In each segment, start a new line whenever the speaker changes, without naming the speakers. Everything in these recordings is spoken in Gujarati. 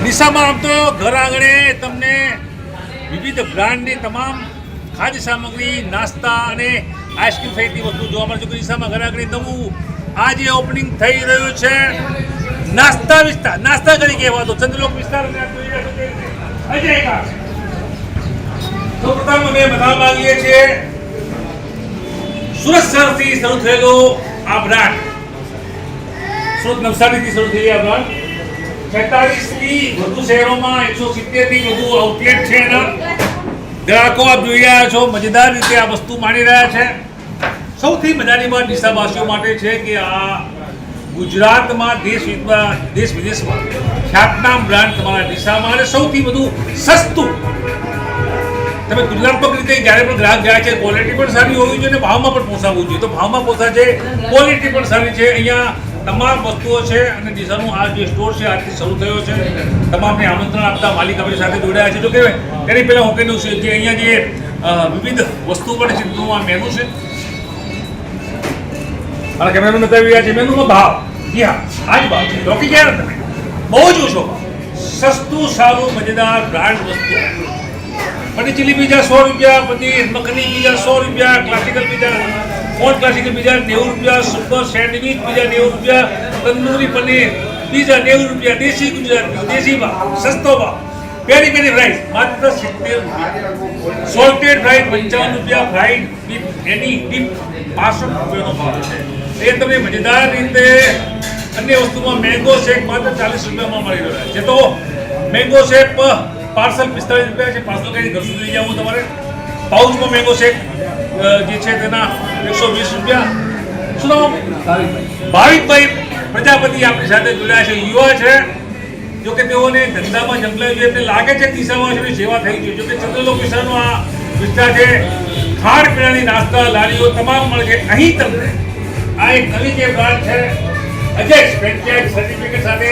દિશામાં આમ તો ઘર આંગણે તમને વિવિધ બ્રાન્ડની તમામ ખાદ્ય સામગ્રી, નાસ્તા અને આઈસ્ક્રીમ સહિતની વસ્તુ જોવા મળે છે. દિશામાં ઘર આંગણે નવું આજે ઓપનિંગ થઈ રહ્યું છે નાસ્તા વિસ્તાર. નાસ્તા કરી કહેવાતો ચંદ્રલોક વિસ્તાર અજય કા. સૌપ્રથમ અમે બતાવવા માંગીએ છીએ સુરત શહેરથી શરૂ થયેલો આ બ્રાન્ડ, સુરત નવસારીથી શરૂ થયેલી આ બ્રાન્ડ 46 થી વધુ શહેરોમાં 170 થી વધુ આઉટલેટ છે એના. ગ્રાહકો આપ જોઈ રહ્યા છો મજેદાર રીતે આ વસ્તુ માણી રહ્યા છે. સૌથી મજાની વાત ડીસાવાસીઓ માટે છે કે આ ગુજરાતમાં દેશ વિદેશમાં ખ્યાતનામ બ્રાન્ડ તમારા ડીસામાં અને સૌથી વધુ સસ્તું. તમે તુલનાત્મક રીતે જ્યારે પણ ગ્રાહક જાય છે ક્વોલિટી પણ સારી હોવી જોઈએ અને ભાવમાં પણ પોસાવવું જોઈએ. તો ભાવમાં પોસાય છે, ક્વોલિટી પણ સારી છે. અહીંયા તમામ વસ્તુઓ છે અને ડીસાનું આ જે સ્ટોર છે આજથી શરૂ થયો છે. તમામને આમંત્રણ આપતા માલિક આપણી સાથે જોડાયા છે. જો કે તેની પહેલાં હું કહી દઉં છું જે અહીંયા જે વિવિધ વસ્તુઓ પણ છે તેનું આ મેનુ છે. મારા કેમેરામેન બતાવી રહ્યા છે મેનુમાં ભાવ. જી હા, આ જ ભાવ છે. રોકી ગયા તમે બહુ જ ઓછો ભાવ, સસ્તું, સારું, મજેદાર બ્રાન્ડ વસ્તુ. પનીર ચીલી પીઝા 100 રૂપિયા, પનીર મખની પીઝા 100 રૂપિયા, ક્લાસિકલ પીઝા, મોટ ક્લાસિકલ પીઝા 90 રૂપિયા, સુપર સેન્ડવિચ પીઝા 90 રૂપિયા, તંદૂરી પનીર પીઝા 90 રૂપિયા, દેશી ગુજરાતી, દેશી ભાવ, સસ્તો ભાવ. પેરી પેરી ફ્રાઈઝ માત્ર 70 રૂપિયા, સોલ્ટેડ ફ્રાઈડ 55 રૂપિયા, ફ્રાઈડ વિથ એની ડીપ 65 રૂપિયાનો ભાવ છે. એ તમને મજેદાર રીતે અન્ય વસ્તુમાં મેંગો શેક માત્ર 40 રૂપિયામાં મળી રહ્યા છે. તો મેંગો શેક પાર્સલ 45 રૂપિયા છે. પાર્સલ કરી ઘર સુધી લઈ જવું તમારે. પાઉચમાં મેંગો શેક જે છે તેના 120 રૂપિયા. શું નામ? ભાવિકભાઈ પ્રજાપતિ આપણી સાથે જોડાયા છે. યુવા છે, જો કે તેઓને ધંધામાં જંગલાયું છે. એમને લાગે છે દિશાવાસીઓની સેવા થઈ છે. જો કે ચંદ્રલોક વિસ્તારનો આ વિસ્તાર છે. ખાણ પીણાની નાસ્તા, લારીઓ તમામ મળે છે અહીં તમને. આ એક નવી જે બ્રાન્ડ છે અજય ફ્રેન્ચાઇઝ સર્ટિફિકેટ સાથે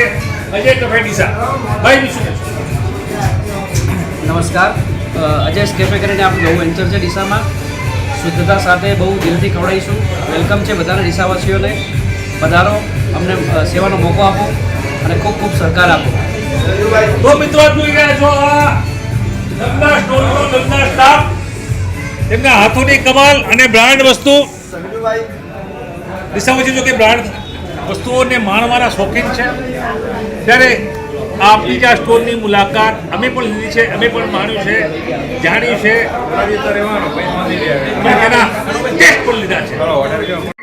અજય કેફે ડીસા. ભાઈ શું કહેશો?
નમસ્કાર. અજય કેફે કરીને આપણું નવું વેન્ચર છે ડીસામાં. શુદ્ધતા સાથે બહુ દિલથી ખવડાવીશું. વેલકમ છે બધાને ડીસાવાસીઓને. પધારો, અમને સેવાનો મોકો આપો અને ખૂબ ખૂબ સહકાર આપો.
તો મિત્રો જોઈ રહ્યા છો આ ધંધા સ્ટોરનો ધંધા સ્ટાફ, તેમના હાથોની કમાલ અને બ્રાન્ડ વસ્તુ. ડીસાવાસી જો કે બ્રાન્ડ વસ્તુઓને માણવાના શોખીન છે, ત્યારે આપણી જે આ સ્ટોરની મુલાકાત અમે પણ લીધી છે, અમે પણ માણ્યું છે, જાણ્યું છે અને તેના ટેસ્ટ પણ લીધા છે.